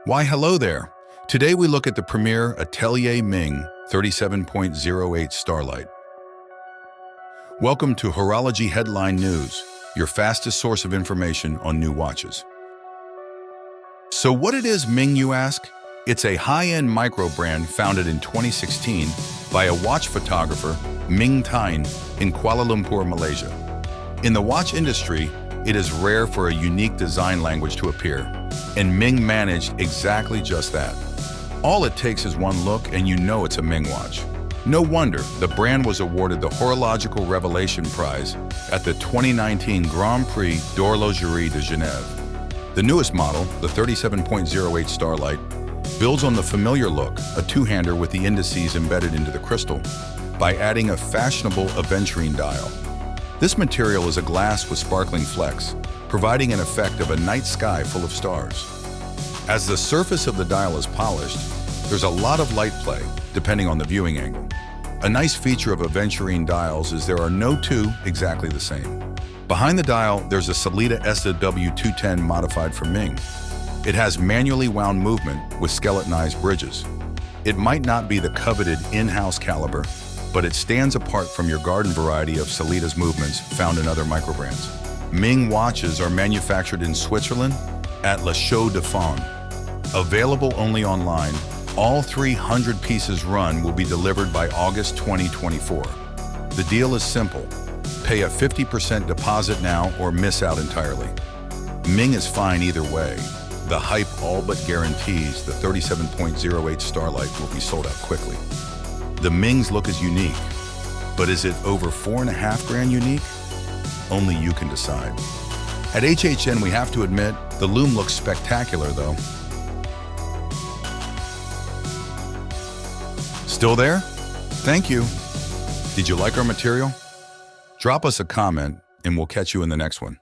Why hello there! Today we look at the premier Atelier Ming 37.08 Starlight. Welcome to Horology Headline News, your fastest source of information on new watches. So what it is Ming, you ask? It's a high-end microbrand founded in 2016 by a watch photographer, Ming in Kuala Lumpur, Malaysia. In the watch industry, it is rare for a unique design language to appear, and Ming managed exactly just that. All it takes is one look and you know it's a Ming watch. No wonder the brand was awarded the Horological Revelation Prize at the 2019 Grand Prix d'Horlogerie de Genève. The newest model, the 37.08 Starlight, builds on the familiar look, a two-hander with the indices embedded into the crystal, by adding a fashionable aventurine dial. This material is a glass with sparkling flecks, providing an effect of a night sky full of stars. As the surface of the dial is polished, there's a lot of light play, depending on the viewing angle. A nice feature of aventurine dials is there are no two exactly the same. Behind the dial, there's a Sellita SW210 modified for Ming. It has manually wound movement with skeletonized bridges. It might not be the coveted in-house caliber, but it stands apart from your garden variety of Sellita's movements found in other microbrands. Ming watches are manufactured in Switzerland at La Chaux de Fonds. Available only online, all 300 pieces run will be delivered by August 2024. The deal is simple. Pay a 50% deposit now or miss out entirely. Ming is fine either way. The hype all but guarantees the 37.08 Starlight will be sold out quickly. The Ming's look is unique, but is it over $4.5 grand unique? Only you can decide. At HHN, we have to admit, the lume looks spectacular though. Still there? Thank you. Did you like our material? Drop us a comment and we'll catch you in the next one.